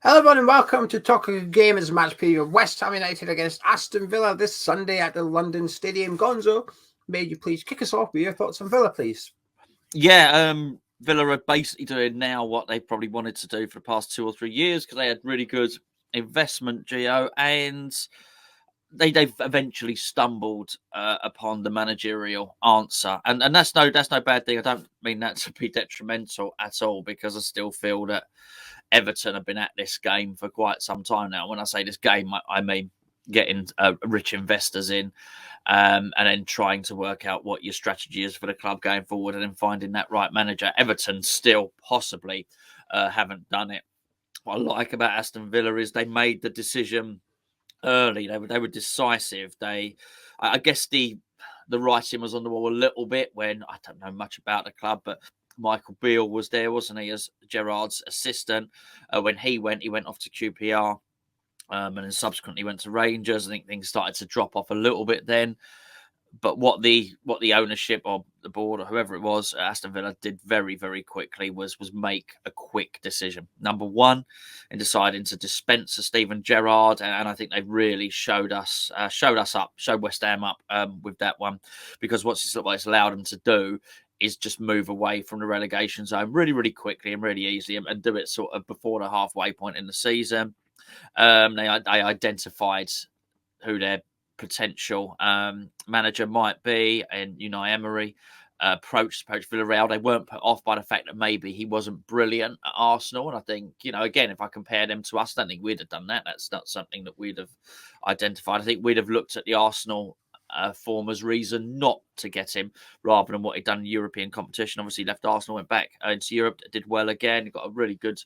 Hello everyone and welcome to Talking Gamers match preview of West Ham United against Aston Villa this Sunday at the London Stadium. Gonzo, may you please kick us off with your thoughts on Villa, please? Yeah, Villa are basically doing now what they probably wanted to do for the past 2 or 3 years because they had really good investment, Geo, and they've eventually stumbled upon the managerial answer, and that's no bad thing. I don't mean that to be detrimental at all because I still feel that Everton have been at this game for quite some time now. When I say this game, I mean getting rich investors in, and then trying to work out what your strategy is for the club going forward, and then finding that right manager. Everton still possibly haven't done it. What I like about Aston Villa is they made the decision early. They were decisive. I guess the writing was on the wall a little bit when I don't know much about the club, but Michael Beale was there, wasn't he, as Gerrard's assistant? When he went off to QPR, and then subsequently went to Rangers. I think things started to drop off a little bit then. But what the ownership or the board or whoever it was, Aston Villa did very, very quickly was make a quick decision. Number one, in deciding to dispense to Steven Gerrard, and I think they really showed West Ham up with that one, because what it's allowed them to do is just move away from the relegation zone really, really quickly and really easily, and do it sort of before the halfway point in the season. They identified who their potential manager might be, and Unai Emery approached Villarreal. They weren't put off by the fact that maybe he wasn't brilliant at Arsenal. And I think, again, if I compare them to us, I don't think we'd have done that. That's not something that we'd have identified. I think we'd have looked at the Arsenal form as reason not to get him, rather than what he'd done in European competition. Obviously, left Arsenal, went back into Europe, did well again. He got a really good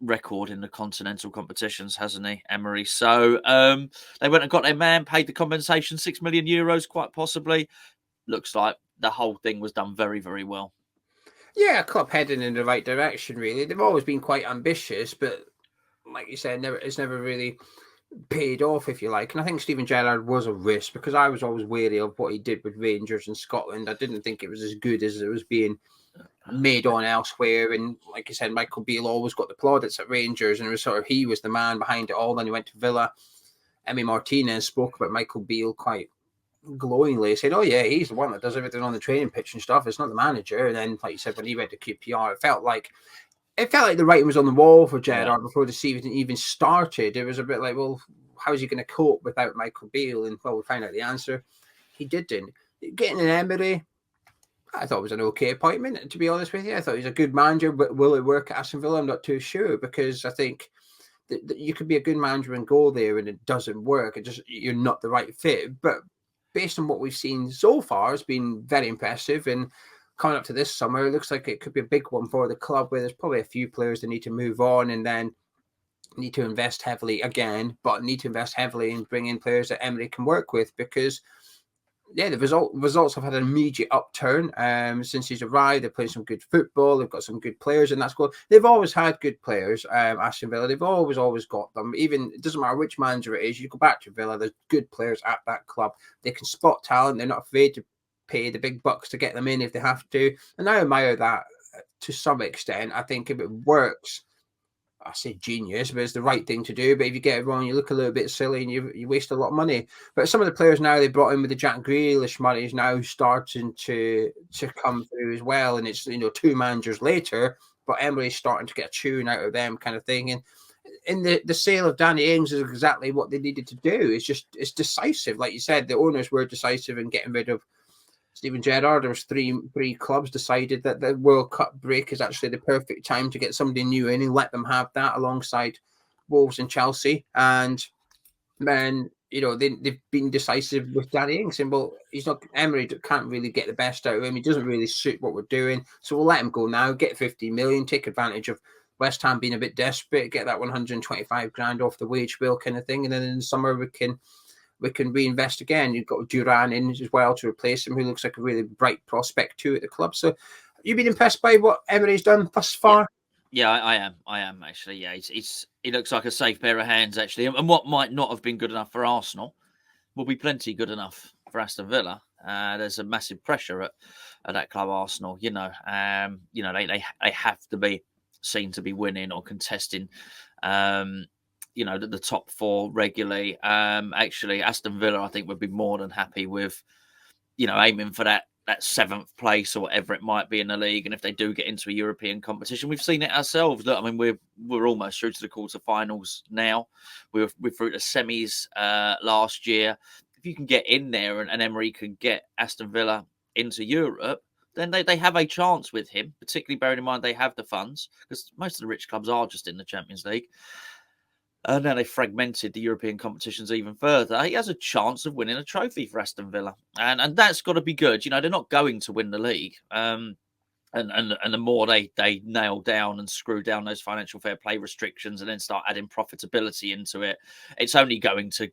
record in the continental competitions, hasn't he, Emery? So they went and got their man, paid the compensation, €6 million, quite possibly. Looks like the whole thing was done very, very well. Yeah, club heading in the right direction, really. They've always been quite ambitious, but like you said, it's never really paid off, if you like. And I think Steven Gerrard was a risk because I was always wary of what he did with Rangers in Scotland. I didn't think it was as good as it was being made on elsewhere. And like you said, Michael Beale always got the plaudits at Rangers, and it was sort of he was the man behind it all. Then he went to Villa. Emi Martinez spoke about Michael Beale quite glowingly, said, "Oh yeah, he's the one that does everything on the training pitch and stuff. It's not the manager." And then, like you said, when he went to QPR, it felt like the writing was on the wall for Gerrard before the season even started. It was a bit like, well, how is he going to cope without Michael Beale? And well, we found out the answer. He didn't. Getting an Emery, I thought it was an okay appointment, to be honest with you. I thought he was a good manager, but will it work at Aston Villa? I'm not too sure, because I think that you could be a good manager and go there and it doesn't work. You're not the right fit. But based on what we've seen so far, it's been very impressive. And coming up to this summer, it looks like it could be a big one for the club, where there's probably a few players that need to move on and then need to invest heavily again, but need to invest heavily and bring in players that Emery can work with, because the results have had an immediate upturn since he's arrived. They're playing some good football. They've got some good players in that squad. They've always had good players, Aston Villa. They've always got them. Even it doesn't matter which manager it is. You go back to Villa, there's good players at that club. They can spot talent. They're not afraid to pay the big bucks to get them in if they have to. And I admire that to some extent. I think if it works, I say genius, but it's the right thing to do. But if you get it wrong, you look a little bit silly and you waste a lot of money. But some of the players now they brought in with the Jack Grealish money is now starting to come through as well. And it's 2 managers later, but Emery's starting to get a tune out of them, kind of thing. And in the sale of Danny Ings is exactly what they needed to do. It's decisive, like you said. The owners were decisive in getting rid of Steven Gerrard. There was three clubs decided that the World Cup break is actually the perfect time to get somebody new in and let them have that alongside Wolves and Chelsea. And then they've been decisive with Danny Ings, saying, well, Emery can't really get the best out of him. He doesn't really suit what we're doing, so we'll let him go now. Get 50 million, take advantage of West Ham being a bit desperate, get that 125 grand off the wage bill, kind of thing, and then in the summer we can reinvest again. You've got Duran in as well to replace him, who looks like a really bright prospect too at the club. So you've been impressed by what Emery's done thus far? Yeah, I am actually. Yeah, he looks like a safe pair of hands, actually. And what might not have been good enough for Arsenal will be plenty good enough for Aston Villa. There's a massive pressure at that club, Arsenal. They have to be seen to be winning or contesting, the top four regularly. Actually, Aston Villa, I think, would be more than happy with, aiming for that seventh place or whatever it might be in the league. And if they do get into a European competition, we've seen it ourselves. Look, I mean, we're almost through to the quarterfinals now. We're through to semis last year. If you can get in there and Emery can get Aston Villa into Europe, then they have a chance with him, particularly bearing in mind they have the funds, because most of the rich clubs are just in the Champions League. Now they fragmented the European competitions even further. He has a chance of winning a trophy for Aston Villa. And that's got to be good. They're not going to win the league. And the more they nail down and screw down those financial fair play restrictions and then start adding profitability into it, it's only going to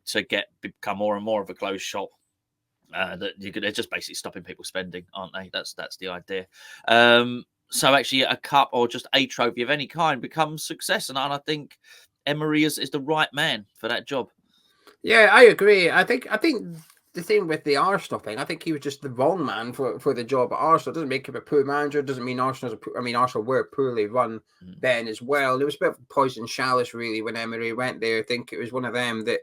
become more and more of a closed shop. They're just basically stopping people spending, aren't they? That's the idea. So actually a cup or just a trophy of any kind becomes success. And I think Emery is the right man for that job. Yeah, I agree. I think the thing with the Arsenal thing, I think he was just the wrong man for the job at Arsenal. It doesn't make him a poor manager. Doesn't mean Arsenal were poorly run then as well. There was a bit of poison chalice really when Emery went there. I think it was one of them that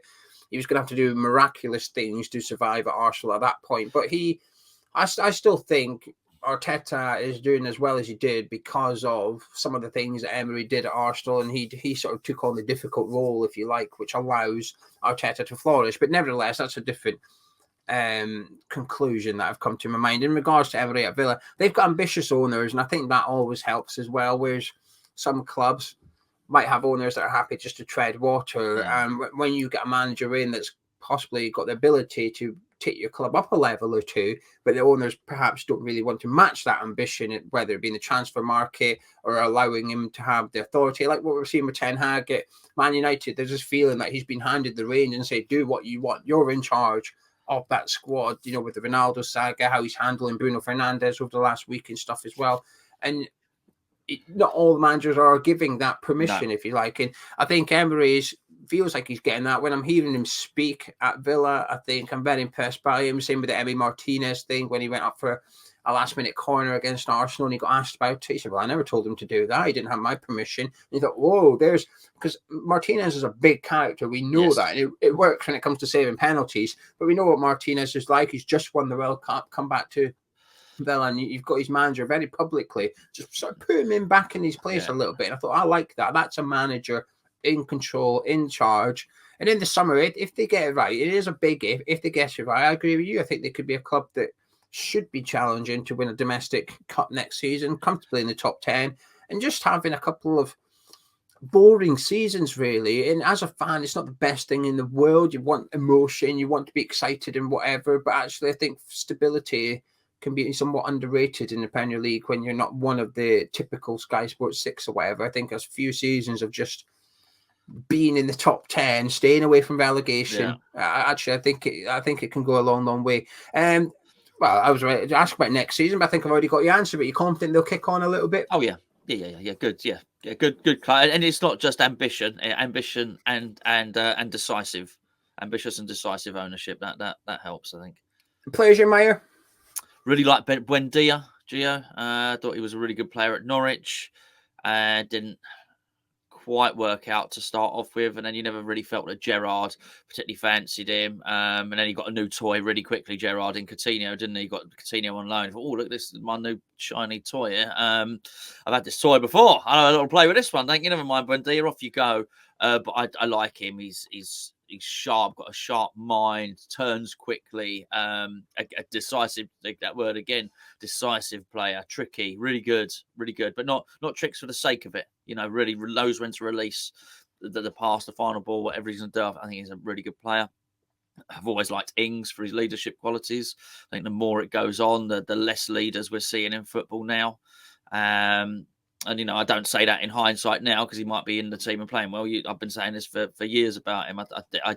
he was going to have to do miraculous things to survive at Arsenal at that point. But I still think Arteta is doing as well as he did because of some of the things that Emery did at Arsenal, and he sort of took on the difficult role, if you like, which allows Arteta to flourish. But nevertheless, that's a different conclusion that I've come to my mind. In regards to Emery at Villa, they've got ambitious owners, and I think that always helps as well, whereas some clubs might have owners that are happy just to tread water. And when you get a manager in that's possibly got the ability to take your club up a level or two, but the owners perhaps don't really want to match that ambition, whether it be in the transfer market or allowing him to have the authority, like what we're seeing with Ten Hag at Man United. There's this feeling that he's been handed the reins and say, do what you want. You're in charge of that squad, with the Ronaldo saga, how he's handling Bruno Fernandes over the last week and stuff as well. And not all the managers are giving that permission, if you like. And I think Emery feels like he's getting that. When I'm hearing him speak at Villa, I think I'm very impressed by him. Same with the Emi Martinez thing when he went up for a last-minute corner against Arsenal and he got asked about it. He said, well, I never told him to do that. He didn't have my permission. And you thought, whoa, because Martinez is a big character. We know that. And it works when it comes to saving penalties. But we know what Martinez is like. He's just won the World Cup, come back to Villa, and you've got his manager very publicly just sort of put him in back in his place a little bit. And I thought, I like that. That's a manager in control, in charge. And in the summer, if they get it right, it is a big if they get it right. I agree with you. I think they could be a club that should be challenging to win a domestic cup next season, comfortably in the top 10, and just having a couple of boring seasons, really. And as a fan, it's not the best thing in the world. You want emotion, you want to be excited and whatever. But actually, I think stability can be somewhat underrated in the Premier League when you're not one of the typical Sky Sports 6 or whatever. I think there's a few seasons of just being in the top 10, staying away from relegation. Actually, I think it can go a long, long way. Well, I was ready to ask about next season, but I think I've already got your answer. But you're confident they'll kick on a little bit? Oh yeah, good, good. And it's not just ambition and decisive, ambitious and decisive ownership. That helps, I think. Players you admire? Really like Buendia, Geo. Thought he was a really good player at Norwich. Didn't quite work out to start off with, and then you never really felt that Gerrard particularly fancied him. And then he got a new toy really quickly, Gerrard, in Coutinho, didn't he? Got Coutinho on loan. Thought, oh, look, this is my new shiny toy here. I've had this toy before. I don't want to play with this one. Thank you. Never mind, Buendia, off you go. But I like him. He's sharp, got a sharp mind, turns quickly, a decisive, take that word again, decisive player, tricky, really good, but not tricks for the sake of it. Really knows when to release the pass, the final ball, whatever he's going to do. I think he's a really good player. I've always liked Ings for his leadership qualities. I think the more it goes on, the less leaders we're seeing in football now. And, I don't say that in hindsight now because he might be in the team and playing well. I've been saying this for years about him. I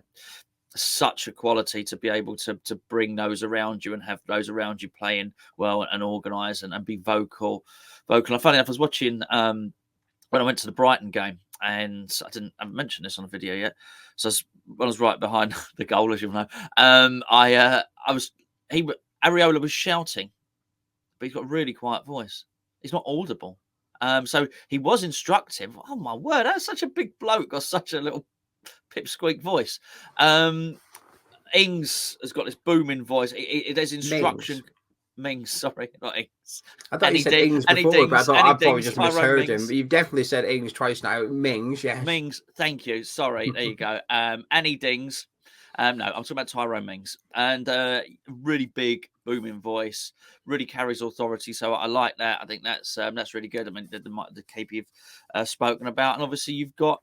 such a quality to be able to bring those around you and have those around you playing well and organised and be vocal. And funny enough, I was watching when I went to the Brighton game, and I haven't mentioned this on a video yet. So when I was right behind the goal, as you'll know, Areola was shouting, but he's got a really quiet voice. He's not audible. So he was instructive. Oh my word, that's such a big bloke, got such a little pipsqueak voice. Ings has got this booming voice. There's instruction. Mings, sorry, not Ings. I thought you said Ings before, but I thought I probably just misheard him. But you've definitely said Ings twice now. Mings, yes. Mings, thank you. Sorry, there you go. Annie Dings. No, I'm talking about Tyrone Mings. And really big, booming voice. Really carries authority. So I like that. I think that's really good. I mean, the KP you've spoken about. And obviously you've got...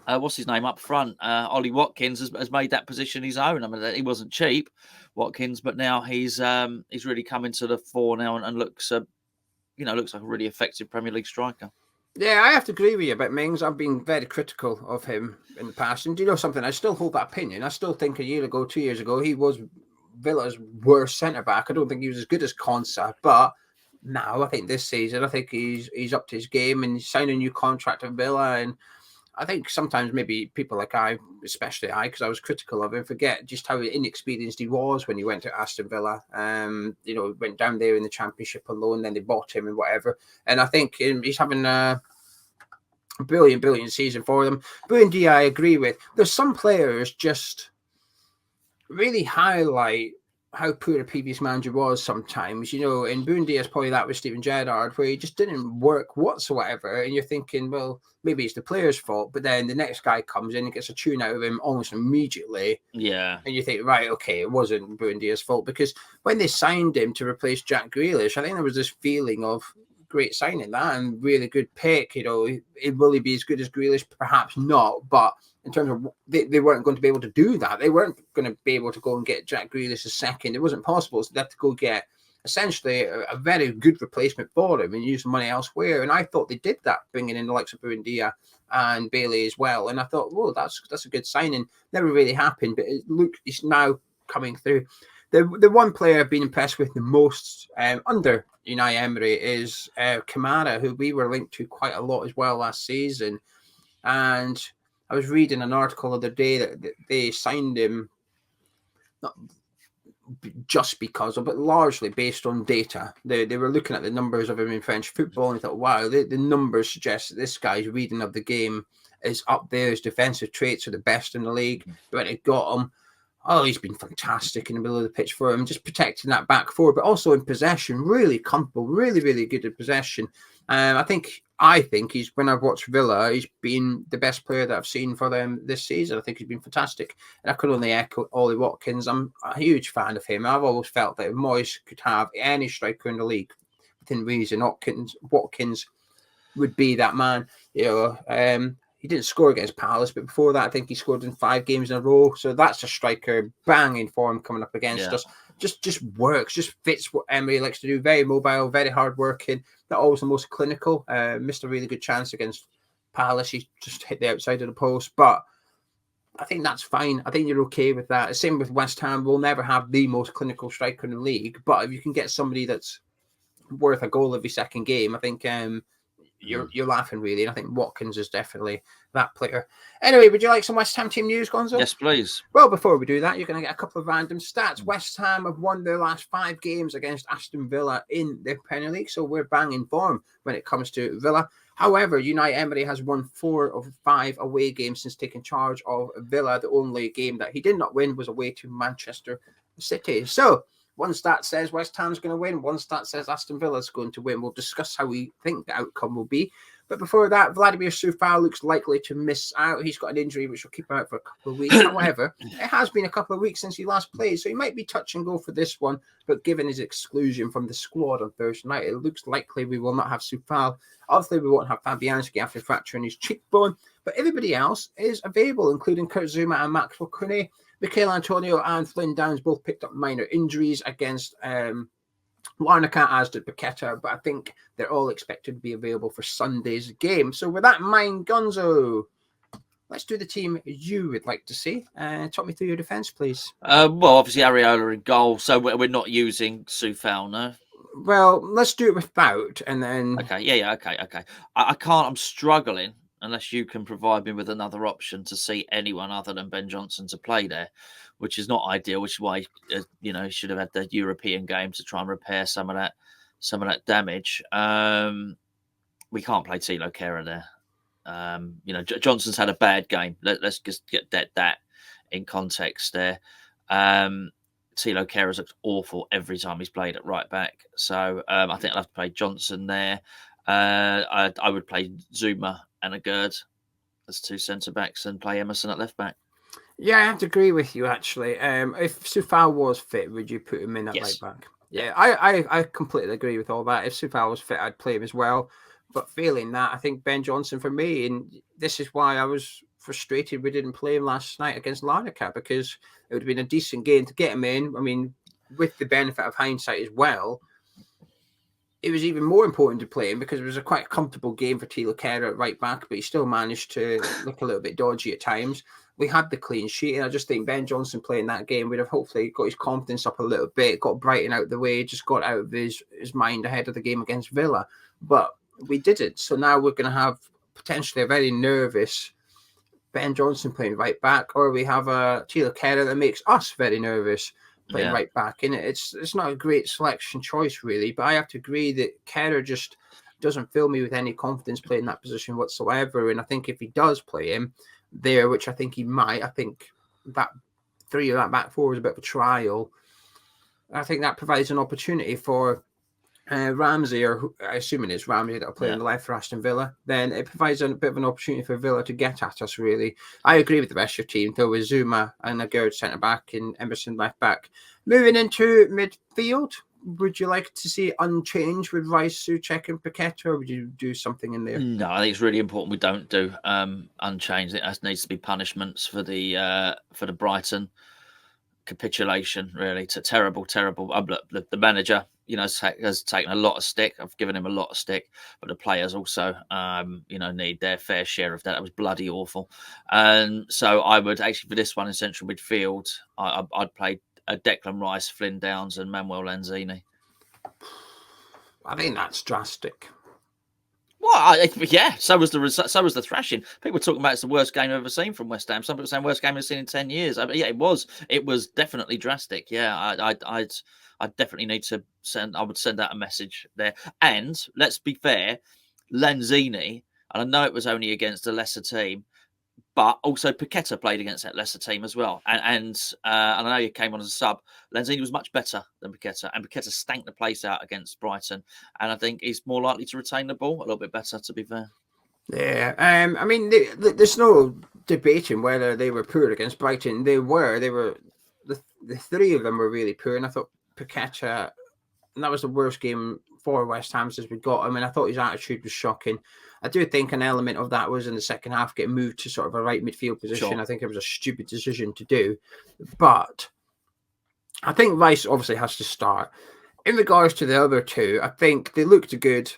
what's his name up front? Ollie Watkins has made that position his own. I mean, he wasn't cheap, Watkins, but now he's really coming to the fore now and looks, looks like a really effective Premier League striker. Yeah, I have to agree with you about Mings. I've been very critical of him in the past. And do you know something? I still hold that opinion. I still think 2 years ago, he was Villa's worst centre-back. I don't think he was as good as Konsa, but now I think this season, I think he's up to his game and he's signed a new contract with Villa. And I think sometimes maybe people like especially I, because I was critical of him, forget just how inexperienced he was when he went to Aston Villa. Went down there in the Championship alone, then they bought him and whatever. And I think he's having a brilliant season for them. Buendia, I agree with. There's some players just really highlight how poor a previous manager was sometimes, and Buendia is probably that with Steven Gerrard, where he just didn't work whatsoever. And you're thinking, well, maybe it's the player's fault, but then the next guy comes in and gets a tune out of him almost immediately. Yeah. And you think, right, okay, it wasn't Buendia's fault, because when they signed him to replace Jack Grealish, I think there was this feeling of great signing that and really good pick. Will he be as good as Grealish? Perhaps not, but in terms of they weren't going to be able to do that. They weren't going to be able to go and get Jack Grealish a second. It wasn't possible. So they had to go get essentially a very good replacement for him and use the money elsewhere. And I thought they did that, bringing in the likes of Buendia and Bailey as well. And I thought, whoa, that's a good signing. Never really happened, but it's now coming through. The one player I've been impressed with the most under Unai Emery is Kamara, who we were linked to quite a lot as well last season. And I was reading an article the other day that they signed him not just because of, but largely based on data. They were looking at the numbers of him in French football and thought, wow, the numbers suggest that this guy's reading of the game is up there. His defensive traits are the best in the league. But it got him. Oh, he's been fantastic in the middle of the pitch for him, just protecting that back four, but also in possession, really comfortable, really, really good at possession. I think he's, when I've watched Villa, he's been the best player that I've seen for them this season. I think he's been fantastic. And I could only echo Ollie Watkins. I'm a huge fan of him. I've always felt that if Moyes could have any striker in the league within reason, Watkins would be that man. He didn't score against Palace, but before that, I think he scored in 5 games in a row. So that's a striker banging form coming up against us. Just works, just fits what Emery likes to do. Very mobile, very hardworking. Not always the most clinical. Missed a really good chance against Palace. He just hit the outside of the post. But I think that's fine. I think you're okay with that. Same with West Ham. We'll never have the most clinical striker in the league. But if you can get somebody that's worth a goal every second game, I think you're laughing, really. And I think Watkins is definitely that player. Anyway, would you like some West Ham team news, Gonzo? Yes, please. Well, before we do that, you're going to get a couple of random stats. West Ham have won their last 5 games against Aston Villa in the Premier League, so we're banging form when it comes to Villa. However, Unai Emery has won 4 of 5 away games since taking charge of Villa. The only game that he did not win was away to Manchester City. So, one stat says West Ham's going to win. One stat says Aston Villa's going to win. We'll discuss how we think the outcome will be. But before that, Vladimir Coufal looks likely to miss out. He's got an injury which will keep him out for a couple of weeks. However, it has been a couple of weeks since he last played, so he might be touch and go for this one. But given his exclusion from the squad on Thursday night, it looks likely we will not have Coufal. Obviously, we won't have Fabianski after fracturing his cheekbone. But everybody else is available, including Kurt Zuma and Maxwell Cornet. Mikel Antonio and Flynn Downs both picked up minor injuries against Larnaca, as did Paqueta, but I think they're all expected to be available for Sunday's game. So with that in mind, Gonzo, let's do the team you would like to see. Talk me through your defence, please. Well, obviously Areola in goal, so we're not using Coufal, no? Well, let's do it without, and then... Okay, okay. I can't, I'm struggling, unless you can provide me with another option to see anyone other than Ben Johnson to play there, which is not ideal, which is why, he should have had the European game to try and repair some of that damage. we can't play Tilo Kehrer there. Johnson's had a bad game. Let's just get that in context there. Tilo Kehrer's looked awful every time he's played at right back. So I think I'll have to play Johnson there. I would play Zuma and Agurd as 2 centre backs and play Emerson at left back. Yeah, I have to agree with you actually. If Soufal was fit, would you put him in at right back? Yeah, I completely agree with all that. If Soufal was fit, I'd play him as well. But failing that, I think Ben Johnson for me, and this is why I was frustrated we didn't play him last night against Larnaca, because it would have been a decent game to get him in. I mean, with the benefit of hindsight as well, it was even more important to play him because it was a quite comfortable game for Tilo Kehrer at right back, but he still managed to look a little bit dodgy at times. We had the clean sheet, and I just think Ben Johnson playing that game would have hopefully got his confidence up a little bit, got Brighton out of the way, just got out of his mind ahead of the game against Villa. But we didn't. So now we're going to have potentially a very nervous Ben Johnson playing right back, or we have a Tilo Kehrer that makes us very nervous playing right back. And it's not a great selection choice, really. But I have to agree that Kehrer just doesn't fill me with any confidence playing that position whatsoever. And I think if he does play him there, which I think he might, I think that 3 of that back 4 is a bit of a trial. I think that provides an opportunity for Ramsey, or assuming it's Ramsey that'll play on the left for Aston Villa, then it provides a bit of an opportunity for Villa to get at us, really. I agree with the rest of your team, though, with Zuma and Agurd centre-back and Emerson left-back. Moving into midfield, would you like to see unchanged with Rice, Souček and Paqueta, or would you do something in there? No, I think it's really important we don't do unchanged. It needs to be punishments for the Brighton capitulation, really. It's a terrible. The manager, has taken a lot of stick. I've given him a lot of stick, but the players also, need their fair share of that. It was bloody awful. And so I would actually, for this one in central midfield, I'd play Declan Rice, Flynn Downs, and Manuel Lanzini. I think that's drastic. Well, so was the thrashing. People were talking about it's the worst game I've ever seen from West Ham. Some people saying worst game I've seen in 10 years. It was definitely drastic. Yeah, I definitely need to I would send out a message there. And let's be fair, Lanzini, and I know it was only against a lesser team, but also Paqueta played against that lesser team as well. And I know he came on as a sub. Lanzini was much better than Paqueta, and Paqueta stank the place out against Brighton. And I think he's more likely to retain the ball a little bit better, to be fair. Yeah, I mean, there's no debating whether they were poor against Brighton. They were the 3 of them were really poor, and I thought Paqueta, and that was the worst game for West Ham since we got him. And I thought his attitude was shocking. I do think an element of that was in the second half getting moved to sort of a right midfield position. Sure. I think it was a stupid decision to do. But I think Rice obviously has to start. In regards to the other 2, I think they looked good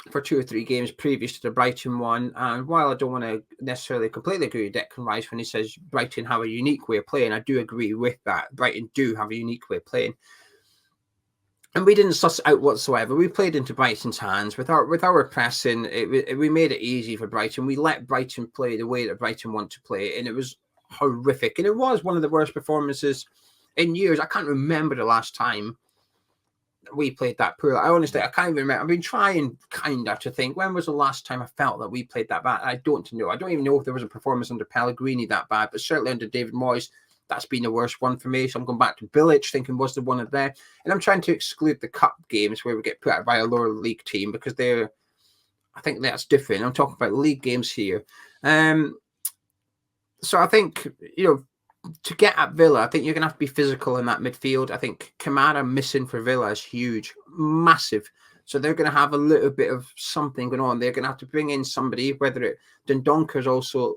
for 2 or 3 games previous to the Brighton one. And while I don't want to necessarily completely agree with Declan Rice when he says Brighton have a unique way of playing, I do agree with that. Brighton do have a unique way of playing. And we didn't suss it out whatsoever. We played into Brighton's hands with our pressing. We made it easy for Brighton. We let Brighton play the way that Brighton want to play, and it was horrific. And it was one of the worst performances in years. I can't remember the last time we played that poor. I can't even remember. I've been trying to think, when was the last time I felt that we played that bad? I don't know. I don't even know if there was a performance under Pellegrini that bad, but certainly under David Moyes, that's been the worst one for me. So I'm going back to Bilic, thinking, was the one of there? And I'm trying to exclude the cup games where we get put out by a lower league team, because I think that's different. I'm talking about league games here. So I think, to get at Villa, I think you're going to have to be physical in that midfield. I think Kamara missing for Villa is huge, massive. So they're going to have a little bit of something going on. They're going to have to bring in somebody, Dendonker's also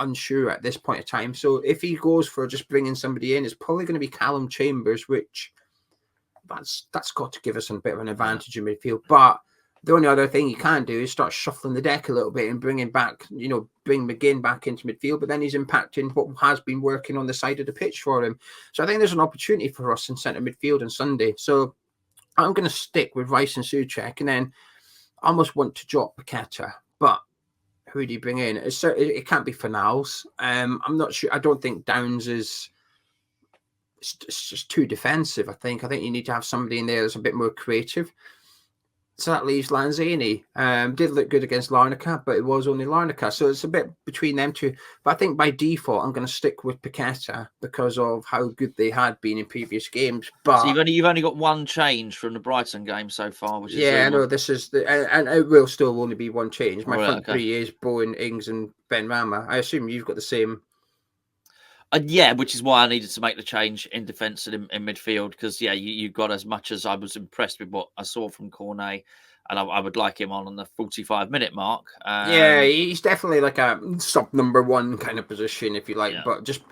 unsure at this point in time. So if he goes for just bringing somebody in, it's probably going to be Callum Chambers, which that's got to give us a bit of an advantage in midfield. But the only other thing you can do is start shuffling the deck a little bit and bring McGinn back into midfield, but then he's impacting what has been working on the side of the pitch for him. So I think there's an opportunity for us in centre midfield on Sunday. So I'm going to stick with Rice and Souček, and then I almost want to drop Paqueta, but who do you bring in? It can't be Fornals. I'm not sure. I don't think Downs is. It's just too defensive. I think you need to have somebody in there that's a bit more creative. So that leaves Lanzini. Did look good against Larnaca, but it was only Larnaca. So it's a bit between them two. But I think by default, I'm going to stick with Paqueta because of how good they had been in previous games. So But you've only got one change from the Brighton game so far, which is yeah, I Zuma. know this is and it will still only be one change. My Right, front okay. three is Bowen, Ings, and Ben Rama. I assume you've got the same. Yeah, which is why I needed to make the change in defence and in midfield because, yeah, you got as much as I was impressed with what I saw from Cornet, and I would like him on the 45-minute mark. Yeah, he's definitely like a sub number one kind of position, if you like. Yeah. But just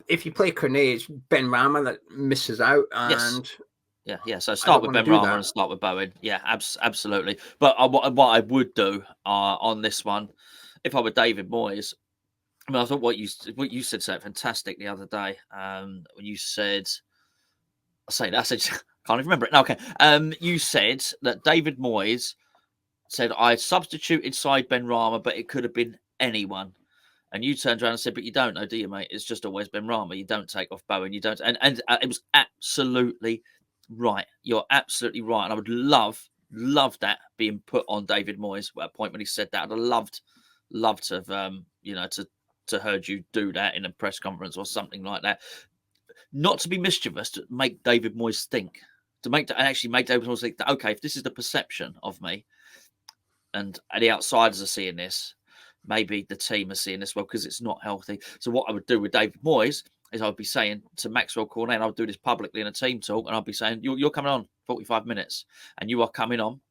if you play Cornet, it's Ben Rama that misses out, Yes. and Yeah. So I start don't with want to Ben do Rama that. and start with Bowen. Yeah, absolutely. But what I would do on this one, if I were David Moyes, I mean, I thought what you said so fantastic the other day. When you said, I said, can't even remember it. No, okay. You said that David Moyes said I substituted side Ben Rama, but it could have been anyone. And you turned around and said, "But you don't know, do you, mate? It's just always Ben Rama. You don't take off Bowen. You don't." And it was absolutely right. You're absolutely right. And I would love that being put on David Moyes at a point when he said that. I'd have loved to have to heard you do that in a press conference or something like that. Not to be mischievous, to make David Moyes think. Actually make David Moyes think that, okay, if this is the perception of me, and the outsiders are seeing this, maybe the team are seeing this well because it's not healthy. So what I would do with David Moyes is I would be saying to Maxwell Cornet, and I would do this publicly in a team talk, and I'd be saying, you're coming on 45 minutes, and you are coming on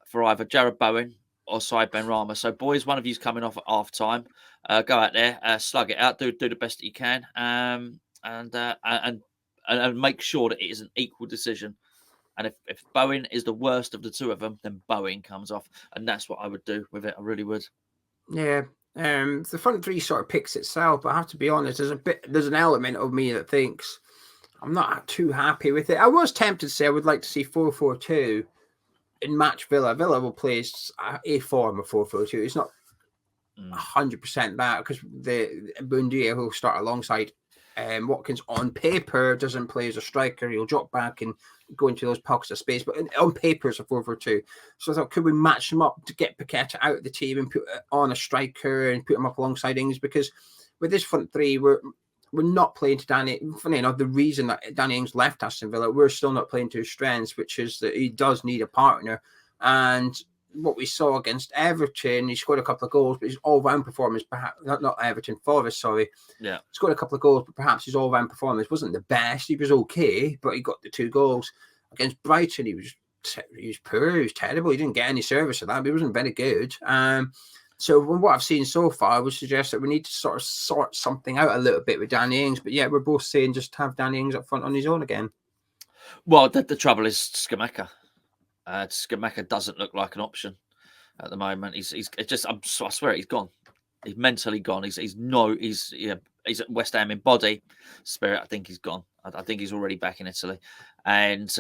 for either Jared Bowen or Side Ben Rama. So boys, one of you's coming off at half time. Go out there, slug it out, do the best that you can, and make sure that it is an equal decision. And if Bowen is the worst of the two of them, then Bowen comes off. And that's what I would do with it. I really would. Yeah. The front three sort of picks itself, but I have to be honest, there's an element of me that thinks I'm not too happy with it. I was tempted to say I would like to see 4-4-2 in match Villa. Villa will play a form of 4-4-2. It's not 100% that because the Bundia will start alongside Watkins on paper doesn't play as a striker. He'll drop back and go into those pockets of space, but on paper it's a 4-4-2. So I thought, could we match him up to get Paqueta out of the team and put on a striker and put him up alongside Ings? Because with this front three, we're not playing to Danny. Funny enough, the reason that Danny Ings left Aston Villa, we're still not playing to his strengths, which is that he does need a partner. And what we saw against Everton, he scored a couple of goals, but his all-round performance, perhaps not Everton, Forest, sorry. Yeah. Scored a couple of goals, but perhaps his all-round performance wasn't the best. He was okay, but he got the 2 goals. Against Brighton, he was poor, he was terrible. He didn't get any service of that, but he wasn't very good. So from what I've seen so far, I would suggest that we need to sort of sort something out a little bit with Danny Ings. But yeah, we're both saying just have Danny Ings up front on his own again. Well, the trouble is Scamacca. Scamacca doesn't look like an option at the moment. He's just, I swear he's gone. He's mentally gone. He's at West Ham in body. Spirit, I think he's gone. I think he's already back in Italy. And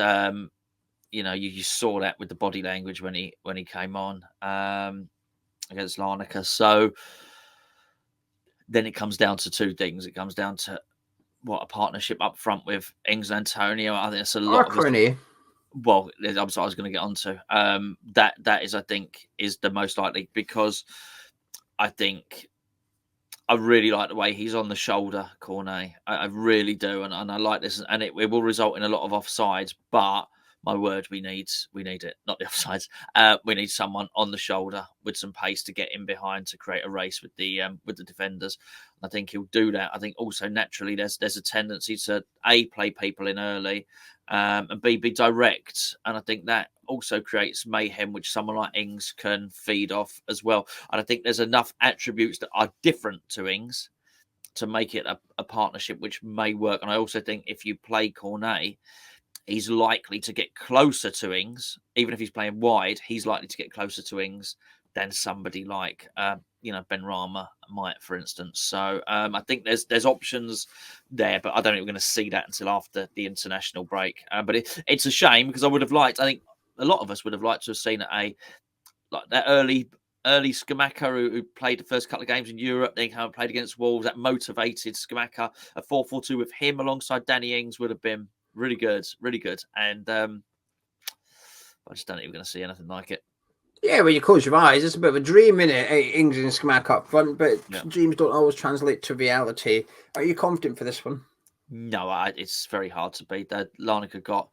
you saw that with the body language when he came on against Larnaca. So then it comes down to 2 things. It comes down to a partnership up front with Ings and Antonio. I think that's a lot of Cornet. Well, that's what I was going to get onto. That is, I think, is the most likely because I think I really like the way he's on the shoulder, Cornet. I really do, and I like this, and it will result in a lot of offsides. But my word, we need it, not the offsides. We need someone on the shoulder with some pace to get in behind to create a race with the defenders. I think he'll do that. I think also naturally there's a tendency to play people in early and be direct, and I think that also creates mayhem, which someone like Ings can feed off as well. And I think there's enough attributes that are different to Ings to make it a partnership which may work. And I also think if you play Cornet, he's likely to get closer to Ings, even if he's playing wide. He's likely to get closer to Ings than somebody like Ben Rama might, for instance. So I think there's options there, but I don't think we're going to see that until after the international break. But it's a shame because I think a lot of us would have liked to have seen that early Scamacca who played the first couple of games in Europe, then kind of played against Wolves. That motivated Scamacca. A 4-4-2 with him alongside Danny Ings would have been really good, really good. And I just don't think we're going to see anything like it. Yeah, when you close your eyes, it's a bit of a dream, isn't it? England's smack up front, but dreams don't always translate to reality. Are you confident for this one? No, it's very hard to beat. Larnaca got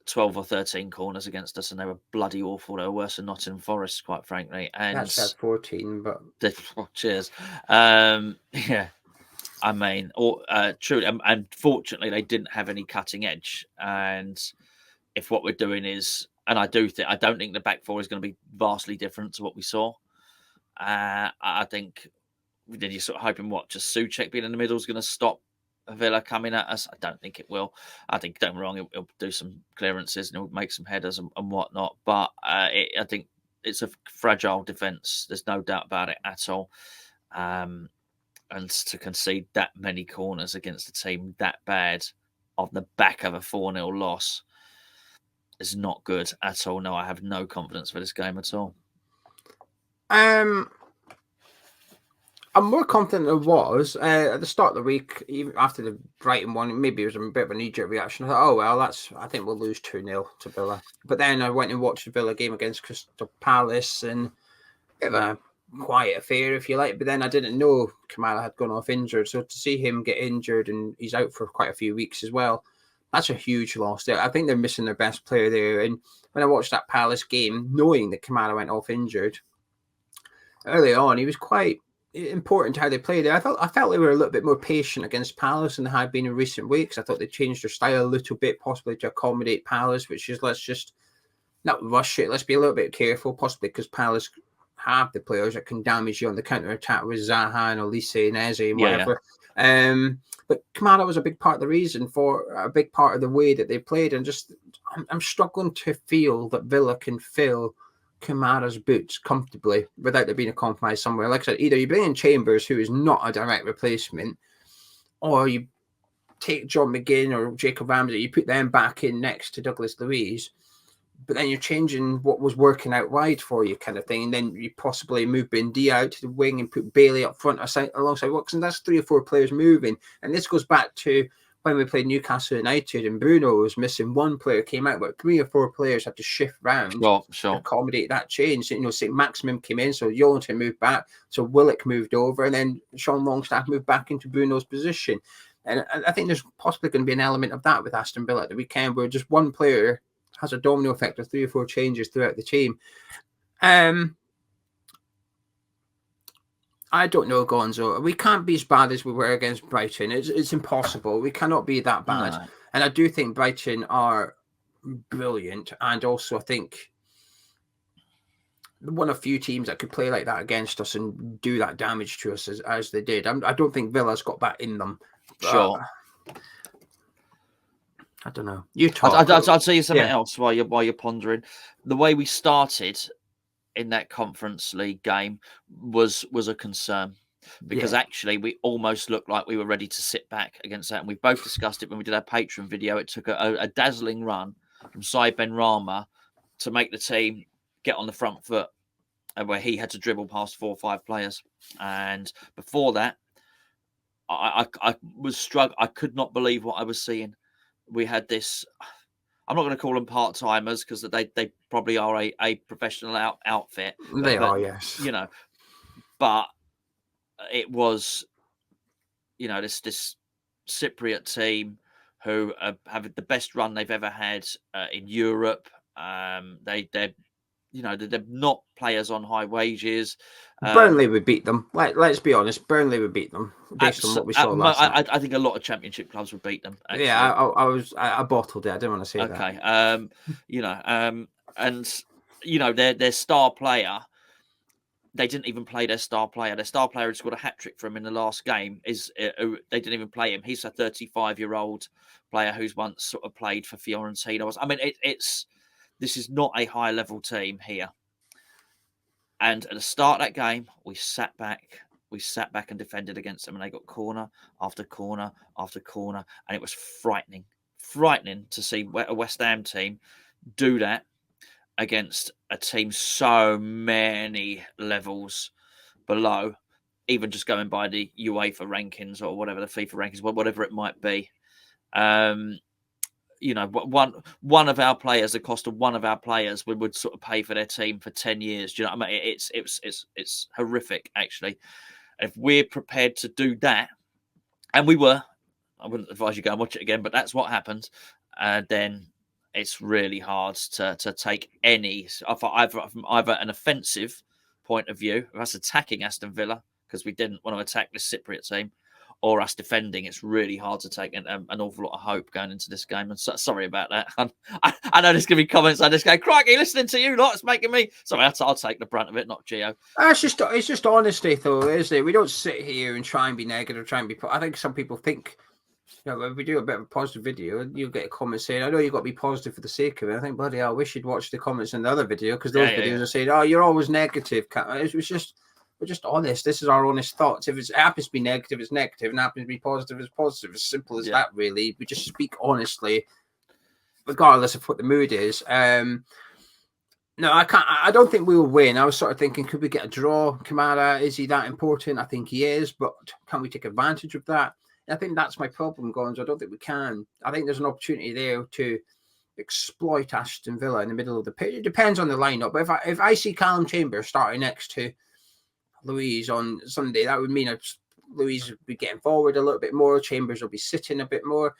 12 or 13 corners against us, and they were bloody awful. They were worse than Nottingham Forest, quite frankly. And actually had 14, but cheers. Yeah, I mean, truly, and fortunately, they didn't have any cutting edge. And if what we're doing is, and I don't think the back four is going to be vastly different to what we saw. I think then you're sort of hoping just Souček being in the middle is going to stop Villa coming at us. I don't think it will. I think, don't get me wrong, he'll do some clearances and he'll make some headers and whatnot. But I think it's a fragile defence. There's no doubt about it at all. And to concede that many corners against a team that bad on the back of a 4-0 loss is not good at all. No, I have no confidence for this game at all. I'm more confident than I was at the start of the week, even after the Brighton one. Maybe it was a bit of a knee-jerk reaction. I thought, oh well, I think we'll lose 2-0 to Villa. But then I went and watched the Villa game against Crystal Palace, and a bit of a quiet affair, if you like. But then I didn't know Kamara had gone off injured, so to see him get injured and he's out for quite a few weeks as well, that's a huge loss. I think they're missing their best player there. And when I watched that Palace game, knowing that Kamara went off injured early on, he was quite important how they played it. I felt they were a little bit more patient against Palace than they had been in recent weeks. I thought they changed their style a little bit, possibly to accommodate Palace, which is let's just not rush it. Let's be a little bit careful, possibly because Palace have the players that can damage you on the counter attack with Zaha and Olise and Eze and whatever. Yeah. But Kamara was a big part of the reason for a big part of the way that they played, and just I'm struggling to feel that Villa can fill Kamara's boots comfortably without there being a compromise somewhere. Like I said, either you bring in Chambers, who is not a direct replacement, or you take John McGinn or Jacob Ramsey, you put them back in next to Douglas Luiz, but then you're changing what was working out wide for you, kind of thing. And then you possibly move Bendia out to the wing and put Bailey up front alongside Watson. That's 3 or 4 players moving. And this goes back to when we played Newcastle United and Bruno was missing one player, came out, but 3 or 4 players had to shift round to accommodate that change. So, St. Maximum came in, so Jolinton moved back, so Willock moved over, and then Sean Longstaff moved back into Bruno's position. And I think there's possibly going to be an element of that with Aston Villa at the weekend, where just one player has a domino effect of 3 or 4 changes throughout the team. I don't know, Gonzo. We can't be as bad as we were against Brighton. It's impossible. We cannot be that bad. No. And I do think Brighton are brilliant. And also, I think one of few teams that could play like that against us and do that damage to us as they did. I don't think Villa's got that in them. Sure. I don't know. You talk. I'll tell you something else while you're pondering. The way we started in that Conference League game was a concern, because actually we almost looked like we were ready to sit back against that. And we both discussed it when we did our Patreon video. It took a dazzling run from Said Benrahma to make the team get on the front foot, where he had to dribble past 4 or 5 players. And before that, I was struggling. I could not believe what I was seeing. We had this, I'm not going to call them part-timers, because they probably are a professional outfit. They are, yes. But it was, this Cypriot team who have the best run they've ever had in Europe. They're not players on high wages. Burnley would beat them. Let's be honest. Burnley would beat them based on what we saw last night. I think a lot of Championship clubs would beat them. Actually. Yeah, I bottled it. I didn't want to say that. Okay. Their star player, they didn't even play their star player. Their star player had scored a hat-trick for him in the last game. They didn't even play him. He's a 35-year-old player who's once sort of played for Fiorentina. I mean, this is not a high-level team here. And at the start of that game, we sat back and defended against them, and they got corner after corner after corner, and it was frightening to see a West Ham team do that against a team so many levels below, even just going by the UEFA rankings or whatever, the FIFA rankings, whatever it might be. one of our players, the cost of one of our players, we would sort of pay for their team for 10 years. Do you know what I mean? It's horrific, actually. If we're prepared to do that, and we were, I wouldn't advise you go and watch it again, but that's what happened. Then it's really hard to take any from either an offensive point of view of us attacking Aston Villa because we didn't want to attack this Cypriot team, or us defending. It's really hard to take an awful lot of hope going into this game. And sorry about that. I know there's going to be comments on this going, crikey, listening to you lot, it's making me... Sorry, I'll take the brunt of it, not Geo. It's just honesty, though, isn't it? We don't sit here and try and be negative, try and be... I think some people think, if we do a bit of a positive video, you'll get a comment saying, I know you've got to be positive for the sake of it. I think, bloody hell, I wish you'd watch the comments in the other video, because those videos are saying, oh, you're always negative. We're just honest. This is our honest thoughts. If it happens to be negative, it's negative. And happens to be positive, it's positive. As simple as that, really. We just speak honestly, regardless of what the mood is. No, I can't. I don't think we will win. I was sort of thinking, could we get a draw? Kamara, is he that important? I think he is, but can we take advantage of that? And I think that's my problem, Gonzo. I don't think we can. I think there's an opportunity there to exploit Aston Villa in the middle of the pitch. It depends on the lineup. But if I see Callum Chambers starting next to Louise on Sunday, that would mean Louise would be getting forward a little bit more. Chambers will be sitting a bit more.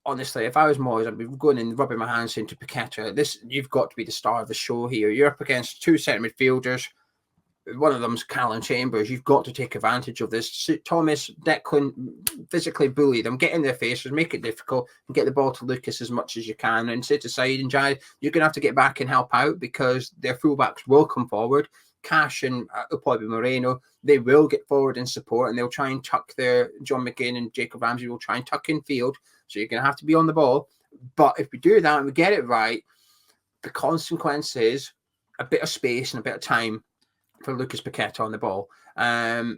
Honestly, if I was Moyes, I'd be going and rubbing my hands into Paqueta. You've got to be the star of the show here. You're up against two centre midfielders. One of them's Callum Chambers. You've got to take advantage of this. Thomas, Declan, physically bully them, get in their faces, make it difficult, and get the ball to Lucas as much as you can. And sit aside and Jai, you're going to have to get back and help out because their fullbacks will come forward. Cash and probably Moreno, they will get forward in support and they'll try and tuck their John McGinn and Jacob Ramsey will try and tuck in field. So you're going to have to be on the ball. But if we do that and we get it right, the consequence is a bit of space and a bit of time for Lucas Paqueta on the ball.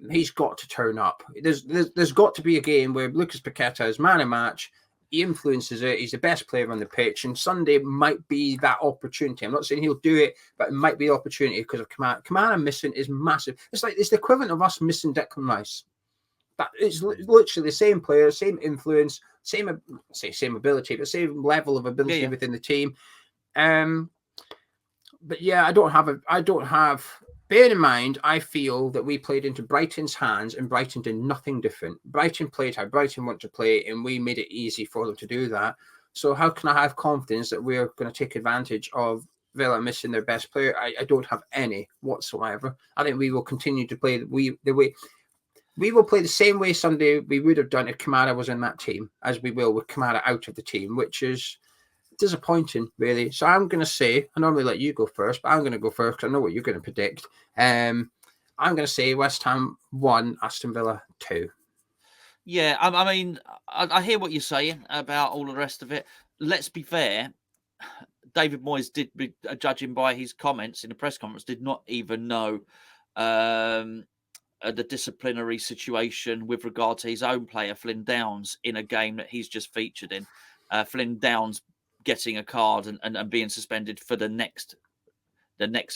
He's got to turn up. There's got to be a game where Lucas Paqueta is man of match. He influences it. He's the best player on the pitch. And Sunday might be that opportunity. I'm not saying he'll do it, but it might be the opportunity because of Kamara. Kamara missing is massive. It's the equivalent of us missing Declan Rice. That it's literally the same player, same influence, same ability, but same level of ability within the team. But yeah, I don't have. Bear in mind, I feel that we played into Brighton's hands and Brighton did nothing different. Brighton played how Brighton want to play and we made it easy for them to do that. So how can I have confidence that we're going to take advantage of Villa missing their best player? I don't have any whatsoever. I think we will continue to play we will play the same way Sunday we would have done if Kamara was in that team as we will with Kamara out of the team, which is disappointing, really. So I'm going to say, I normally let you go first, but I'm going to go first because I know what you're going to predict. I'm going to say West Ham 1, Aston Villa 2. Yeah, I mean, I hear what you're saying about all the rest of it. Let's be fair. David Moyes did, judging by his comments in the press conference, did not even know the disciplinary situation with regard to his own player, Flynn Downs, in a game that he's just featured in. Flynn Downs getting a card and being suspended for the next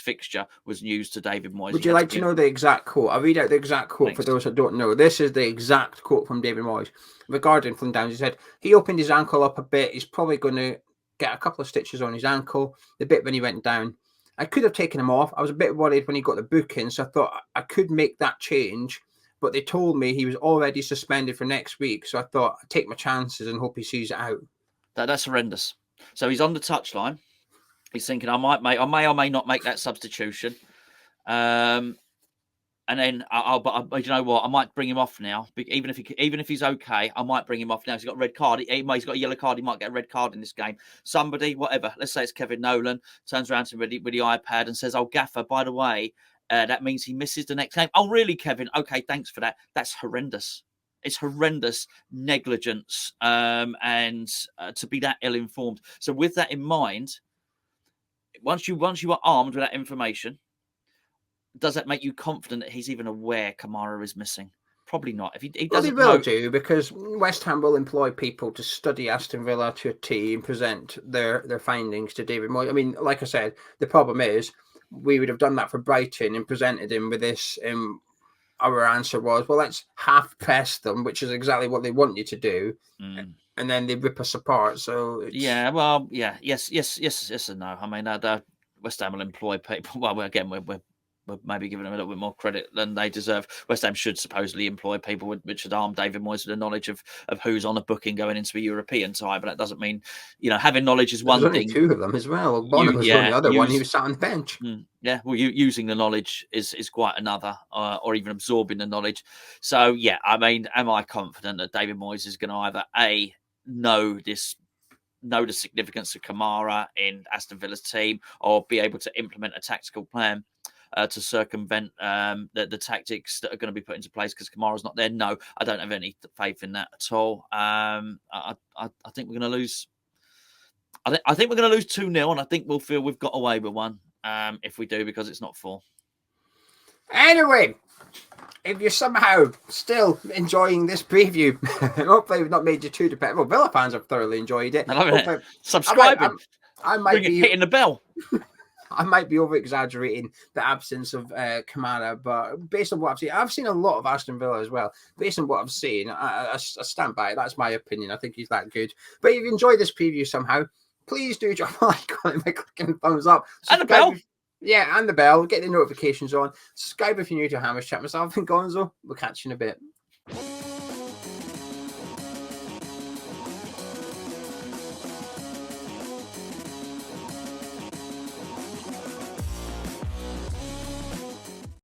fixture was news to David Moyes. Would you like to know the exact quote? I'll read out the exact quote for those that don't know. This is the exact quote from David Moyes regarding Flynn Downs. He said, he opened his ankle up a bit. He's probably going to get a couple of stitches on his ankle, the bit when he went down. I could have taken him off. I was a bit worried when he got the booking, so I thought I could make that change. But they told me he was already suspended for next week, so I thought I'd take my chances and hope he sees it out. That's horrendous. So he's on the touchline. He's thinking, I may or may not make that substitution. And then, but you know what? I might bring him off now. Even if he's okay, I might bring him off now. He's got a red card. He's got a yellow card. He might get a red card in this game. Somebody, whatever. Let's say it's Kevin Nolan, turns around to him with the iPad and says, "Oh, Gaffer, by the way, that means he misses the next game." Oh, really, Kevin? Okay, thanks for that. That's horrendous. It's horrendous negligence and to be that ill-informed. So with that in mind, once you are armed with that information, does that make you confident that he's even aware Kamara is missing? Probably not. If he doesn't, well, he will do, because West Ham will employ people to study Aston Villa to a T and present their findings to David Moyes. I mean, like I said, the problem is we would have done that for Brighton and presented him with this. our answer was, well, let's half press them, which is exactly what they want you to do, and then they rip us apart. So yes, and no. I mean, West Ham will employ people. Well, again, we're maybe giving them a little bit more credit than they deserve. West Ham should supposedly employ people which should arm David Moyes with the knowledge of who's on a booking going into a European tie. But that doesn't mean, having knowledge is one There's thing. Only two of them as well. Bonham was on the other one. He was sat on the bench. Using the knowledge is quite another, or even absorbing the knowledge. So, yeah, I mean, am I confident that David Moyes is going to either know the significance of Kamara in Aston Villa's team, or be able to implement a tactical plan to circumvent the tactics that are going to be put into place because Kamara's not there? No, I don't have any faith in that at all. I think we're going to lose. I think we're going to lose 2-0, and I think we'll feel we've got away with one if we do, because it's not 4. Anyway, if you're somehow still enjoying this preview, hopefully we've not made you too dependent. Well, Villa fans have thoroughly enjoyed it. Subscribing. I might be hitting the bell. I might be over-exaggerating the absence of Kamara, but based on what I've seen a lot of Aston Villa as well. Based on what I've seen, I stand by it. That's my opinion. I think he's that good. But if you enjoyed this preview somehow, please do drop a like on it by clicking thumbs up. And the bell. And the bell. Get the notifications on. Subscribe if you're new to Hammer's Chat. Myself and Gonzo. We'll catch you in a bit.